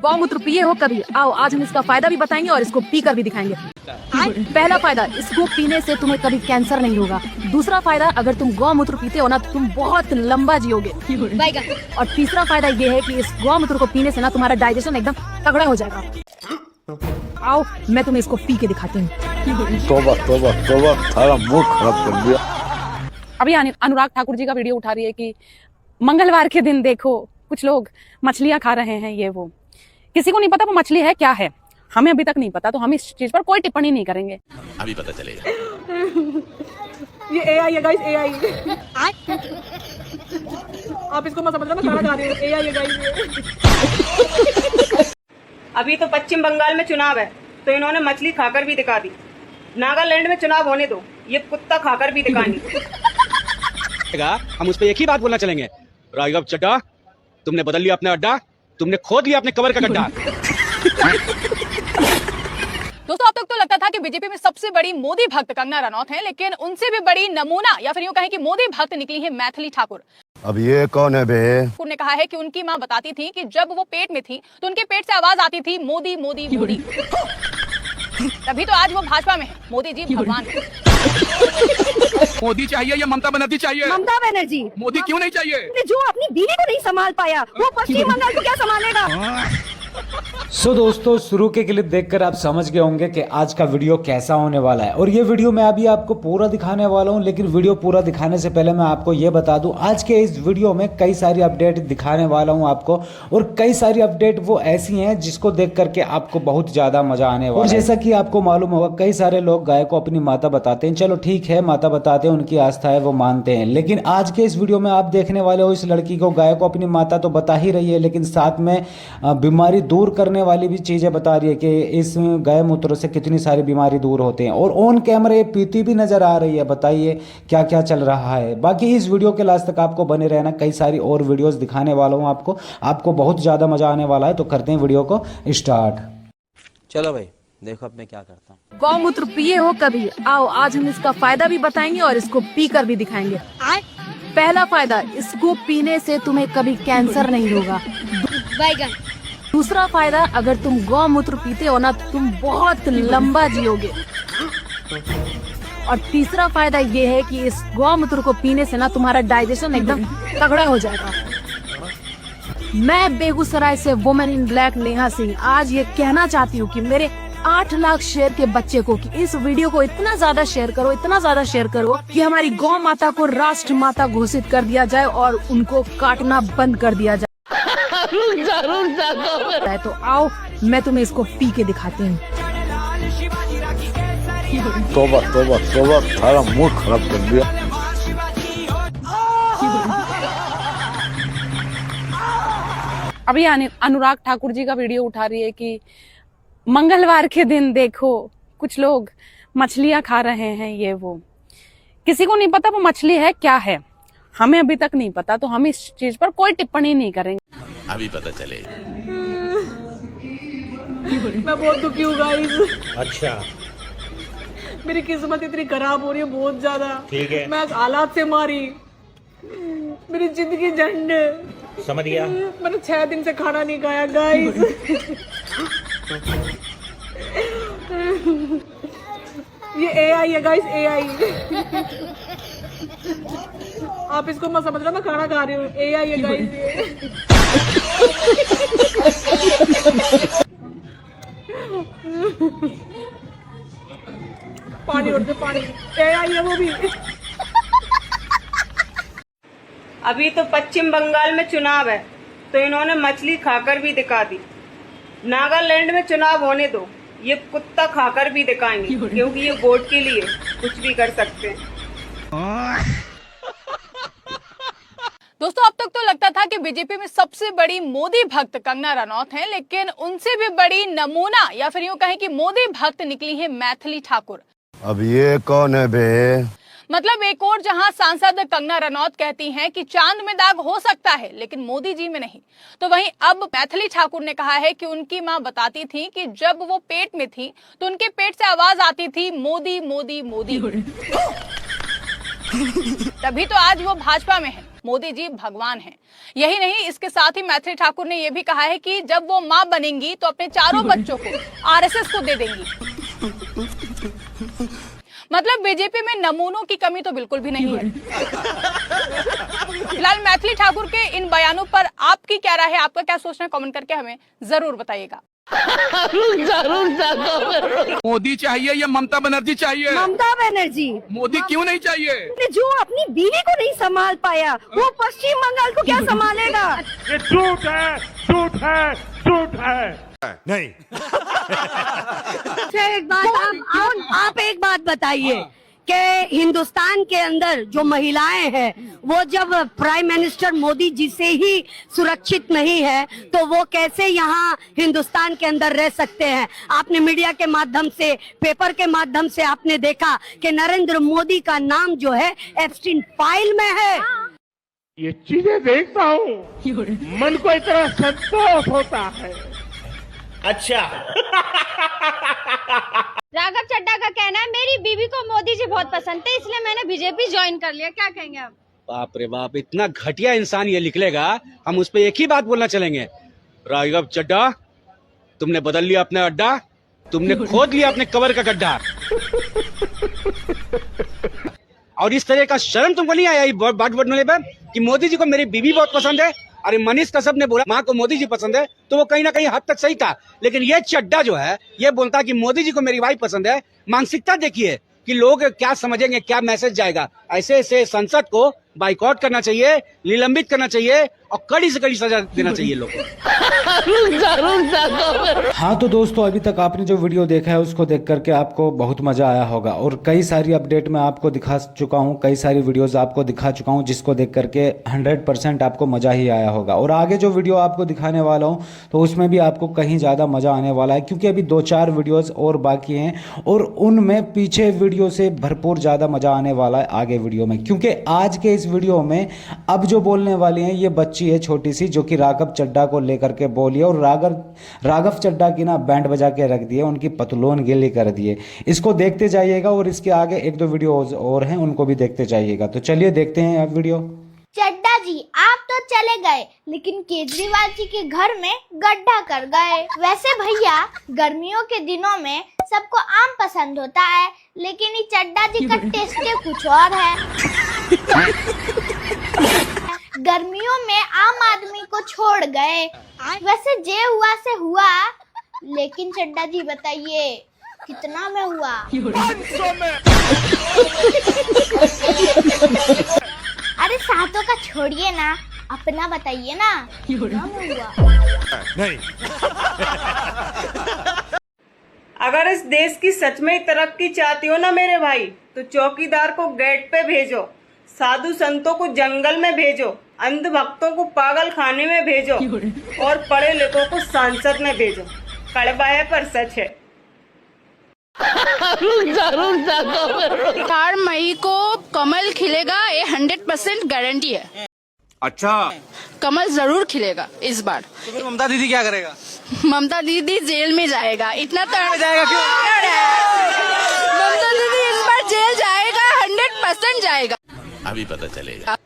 गौमूत्र पिए हो कभी? आओ आज हम इसका फायदा भी बताएंगे और इसको पीकर भी दिखाएंगे। पहला फायदा, इसको पीने से तुम्हें कभी कैंसर नहीं होगा। दूसरा फायदा, अगर तुम गौमूत्र पीते हो ना तो तुम बहुत लंबा जियोगे। और तीसरा फायदा ये है कि इस गौमूत्र को पीने से ना तुम्हारा डाइजेशन एकदम तगड़ा हो जाएगा। आओ मैं तुम्हें इसको पी के दिखाती हूँ। तौबा तौबा तौबा, सारा मूड खराब कर दिया। अभी अनुराग ठाकुर जी का वीडियो उठा रही है कि मंगलवार के दिन देखो कुछ लोग मछलियां खा रहे हैं। ये वो किसी को नहीं पता वो मछली है क्या है, हमें अभी तक नहीं पता, तो हम इस चीज पर कोई टिप्पणी नहीं करेंगे। अभी पता चलेगा। ये AI है गाइस, AI। आप इसको मत समझना, मैं खाना खा रही हूँ। AI है गाइस। अभी तो पश्चिम बंगाल में चुनाव है तो इन्होंने मछली खाकर भी दिखा दी। नागालैंड में चुनाव होने दो, ये कुत्ता खाकर भी दिखाएंगे। हम उस पर एक ही बात बोलना चलेंगे, राघव चड्डा तुमने बदल लिया अपना अड्डा, तुमने खोद लिया अपने कवर का गड्ढा। दोस्तों अब तक तो लगता था कि बीजेपी में सबसे बड़ी मोदी भक्त कंगना रनौत हैं, लेकिन उनसे भी बड़ी नमूना या फिर यूं कहें कि मोदी भक्त निकली है मैथिली ठाकुर। अब ये कौन है बे? ठाकुर ने कहा है कि उनकी मां बताती थी कि जब वो पेट में थी तो उनके पेट से आवाज आती थी मोदी मोदी मोदी। तभी तो आज वो भाजपा में है। मोदी जी भगवान है। मोदी चाहिए या ममता बनर्जी चाहिए? ममता बनर्जी। मोदी क्यों नहीं चाहिए? जो अपनी बीवी को नहीं संभाल पाया वो पश्चिम बंगाल को क्या संभालेगा? सो दोस्तों शुरू के क्लिप देखकर आप समझ गए होंगे कि आज का वीडियो कैसा होने वाला है, और ये वीडियो मैं अभी आपको पूरा दिखाने वाला हूं। लेकिन वीडियो पूरा दिखाने से पहले मैं आपको ये बता दूं, आज के इस वीडियो में कई सारी अपडेट दिखाने वाला हूं आपको, और कई सारी अपडेट वो ऐसी हैं जिसको देख करके आपको बहुत ज्यादा मजा आने वाला है। जैसा कि आपको मालूम होगा कई सारे लोग गाय को अपनी माता बताते हैं, चलो ठीक है माता बताते हैं, उनकी आस्था है वो मानते हैं, लेकिन आज के इस वीडियो में आप देखने वाले हो इस लड़की को गाय को अपनी माता तो बता ही रही है, लेकिन साथ में बीमारी दूर करने वाली भी चीजें बता रही है कि इस गाय मूत्र से कितनी सारी बीमारी दूर होते हैं, और ऑन कैमरा ये पीती भी नजर आ रही है। बताइए क्या क्या चल रहा है। बाकी इस वीडियो के लास्ट तक आपको बने रहना, कई सारी और वीडियोस दिखाने वाला हूं आपको बहुत ज्यादा मजा आने वाला है। तो करते हैं वीडियो को स्टार्ट। चलो भाई देखो अब मैं क्या करता हूँ। गौमूत्र पिए हो कभी? आओ आज हम इसका फायदा भी बताएंगे और इसको पीकर भी दिखाएंगे। पहला फायदा, इसको पीने से तुम्हें कभी कैंसर नहीं होगा। दूसरा फायदा, अगर तुम गौमूत्र पीते हो ना तो तुम बहुत लंबा जियोगे। और तीसरा फायदा ये है कि इस गौमूत्र को पीने से ना तुम्हारा डाइजेशन एकदम तगड़ा हो जाएगा। मैं बेगूसराय से women in black Neha Singh आज ये कहना चाहती हूँ कि मेरे 8 लाख शेयर के बच्चे को कि इस वीडियो को इतना ज्यादा शेयर करो, इतना ज्यादा शेयर करो कि हमारी गौ माता को राष्ट्र माता घोषित कर दिया जाए और उनको काटना बंद कर दिया जाए। तो आओ मैं तुम्हें इसको पी के दिखाती हूँ। तौबा तौबा तौबा, सारा मूड खराब कर दिया। अभी अनुराग ठाकुर जी का वीडियो उठा रही है कि मंगलवार के दिन देखो कुछ लोग मछलियां खा रहे हैं। ये वो किसी को नहीं पता वो मछली है क्या है, हमें अभी तक नहीं पता, तो हम इस चीज पर कोई टिप्पणी नहीं करेंगे। अभी पता चलेगा। मैं बहुत दुखी हूँ गाइस। अच्छा मेरी किस्मत इतनी खराब हो रही है बहुत ज्यादा। ठीक है मैं हालात से मारी, मेरी जिंदगी झंड। समझ गया। मैंने 6 दिन से खाना नहीं खाया गाइस। ये AI है गाइस, AI। आप इसको मत समझना, मैं खाना खा रही हूँ। AI है गाइस ये। पानी उड़ पानी। AI है वो भी। अभी तो पश्चिम बंगाल में चुनाव है तो इन्होंने मछली खाकर भी दिखा दी। नागालैंड में चुनाव होने दो, ये कुत्ता खाकर भी दिखाएंगे, क्योंकि ये वोट के लिए कुछ भी कर सकते हैं। दोस्तों अब तक तो लगता था कि बीजेपी में सबसे बड़ी मोदी भक्त कंगना रनौत हैं, लेकिन उनसे भी बड़ी नमूना या फिर यूं कहें कि मोदी भक्त निकली है मैथिली ठाकुर। अब ये कौन है बे? मतलब एक और जहां सांसद कंगना रनौत कहती हैं कि चांद में दाग हो सकता है लेकिन मोदी जी में नहीं, तो वहीं अब मैथिली ठाकुर ने कहा है कि उनकी मां बताती थी कि जब वो पेट में थी तो उनके पेट से आवाज आती थी मोदी मोदी मोदी। तभी तो आज वो भाजपा में है। मोदी जी भगवान हैं। यही नहीं, इसके साथ ही मैथिली ठाकुर ने यह भी कहा है कि जब वो मां बनेंगी तो अपने चारों बच्चों को आरएसएस को दे देंगी। मतलब बीजेपी में नमूनों की कमी तो बिल्कुल भी नहीं है। फिलहाल मैथिली ठाकुर के इन बयानों पर आपकी क्या राय है, आपका क्या सोचना है, कमेंट करके हमें जरूर बताइएगा। मोदी चाहिए या ममता बनर्जी चाहिए? ममता बनर्जी। मोदी क्यों नहीं चाहिए? जो अपनी बीवी को नहीं संभाल पाया वो पश्चिम बंगाल को क्या संभालेगा? ये झूठ है, झूठ है, झूठ है। नहीं। अच्छा, एक बात आप एक बात बताइए कि हिंदुस्तान के अंदर जो महिलाएं हैं वो जब प्राइम मिनिस्टर मोदी जी से ही सुरक्षित नहीं है तो वो कैसे यहाँ हिंदुस्तान के अंदर रह सकते हैं? आपने मीडिया के माध्यम से, पेपर के माध्यम से आपने देखा कि नरेंद्र मोदी का नाम जो है एप्स्टीन फाइल में है। ये चीजें देखता हूँ, मन को इतना संतोष होता है। अच्छा। राघव चड्ढा का कहना है मेरी बीवी को मोदी जी बहुत पसंद थे इसलिए मैंने बीजेपी ज्वाइन कर लिया। क्या कहेंगे आप? बाप रे बाप, इतना घटिया इंसान ये निकलेगा, हम उस पर एक ही बात बोलना चलेंगे, राघव चड्ढा तुमने बदल लिया अपना अड्डा, तुमने खोद लिया अपने कबर का गड्ढा। और इस तरह का शर्म तुमको नहीं आया बात बोलने पर कि मोदी जी को मेरी बीवी बहुत पसंद है? अरे मनीष कश्यप ने बोला माँ को मोदी जी पसंद है, तो वो कहीं ना कहीं हद तक सही था, लेकिन ये चड्ढा जो है ये बोलता है कि मोदी जी को मेरी वाइफ पसंद है। मानसिकता देखिए कि लोग क्या समझेंगे, क्या मैसेज जाएगा। ऐसे ऐसे संसद को बाइकआउट करना चाहिए, निलंबित करना चाहिए और कड़ी से कड़ी सजा देना चाहिए लोगों को। हाँ तो दोस्तों, अभी तक आपने जो वीडियो देखा है उसको देख करके आपको बहुत मजा आया होगा और कई सारी अपडेट मैं आपको दिखा चुका हूँ, कई सारी वीडियोस आपको दिखा चुका हूँ जिसको देख करके 100% आपको मजा ही आया होगा। और आगे जो वीडियो आपको दिखाने वाला हूँ तो उसमें भी आपको कहीं ज़्यादा मजा आने वाला है, क्योंकि अभी 2-4 वीडियोज़ और बाकी हैं और उनमें पीछे वीडियो से भरपूर ज़्यादा मजा आने वाला है आगे वीडियो में। क्योंकि आज के इस वीडियो में अब जो बोलने वाली हैं ये बच्ची है छोटी सी, जो कि राघव चड्ढा को लेकर के बोली है और राघव चड्ढा की ना बैंड बजा के रख दिए, उनकी पतलून गीली कर दिए। इसको देखते जाइएगा और इसके आगे 1-2 वीडियो और हैं उनको भी देखते जाइएगा। तो चलिए देखते हैं अब वीडियो। चड्ढा जी आप तो चले गए लेकिन केजरीवाल जी के घर में गड्ढा कर गए। वैसे भैया गर्मियों के दिनों में सबको आम पसंद होता है लेकिन ये चड्ढा जी का टेस्ट कुछ और है। गर्मियों में आम आदमी को छोड़ गए। वैसे जे हुआ से हुआ, लेकिन चड्ढा जी बताइए कितना में हुआ? 500 में। अरे सातों का छोड़िए ना, अपना बताइए ना कितना में हुआ? नहीं। अगर इस देश की सच में तरक्की चाहती हो ना मेरे भाई, तो चौकीदार को गेट पे भेजो, साधु संतों को जंगल में भेजो, अंध भक्तों को पागल खाने में भेजो और पढ़े लिखों को सांसद में भेजो। कड़वा है पर सच है। 4 मई को कमल खिलेगा, ये 100% गारंटी है। अच्छा, कमल जरूर खिलेगा इस बार। तो फिर ममता दीदी क्या करेगा? ममता दीदी जेल में जाएगा, इतना तो जाएगा क्यों? ममता दीदी इस बार जेल जाएगा, 100% जाएगा। अभी पता चलेगा।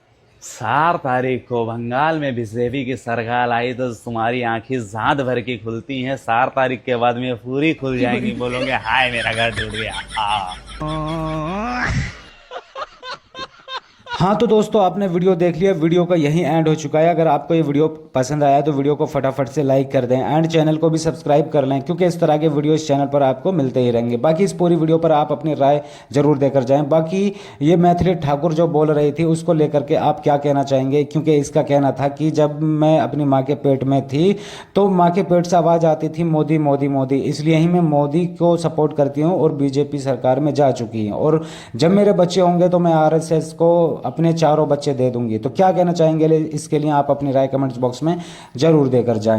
4 तारीख को बंगाल में बीजेपी की सरकार आई तो तुम्हारी आंखें झांध भर की खुलती हैं, 4 तारीख के बाद में पूरी खुल जाएंगी, बोलोगे हाय मेरा घर टूट गया। हाँ तो दोस्तों, आपने वीडियो देख लिया, वीडियो का यही एंड हो चुका है। अगर आपको ये वीडियो पसंद आया तो वीडियो को फटाफट से लाइक कर दें एंड चैनल को भी सब्सक्राइब कर लें, क्योंकि इस तरह के वीडियो इस चैनल पर आपको मिलते ही रहेंगे। बाकी इस पूरी वीडियो पर आप अपनी राय जरूर देकर जाएं। बाकी ये मैथिली ठाकुर जो बोल रही थी उसको लेकर के आप क्या कहना चाहेंगे, क्योंकि इसका कहना था कि जब मैं अपनी माँ के पेट में थी तो माँ के पेट से आवाज़ आती थी मोदी मोदी मोदी, इसलिए ही मैं मोदी को सपोर्ट करती हूँ और बीजेपी सरकार में जा चुकी हूँ, और जब मेरे बच्चे होंगे तो मैं RSS को अपने 4 बच्चे दे दूंगी। तो क्या कहना चाहेंगे इसके लिए आप अपनी राय कमेंट्स बॉक्स में जरूर देकर जाएं।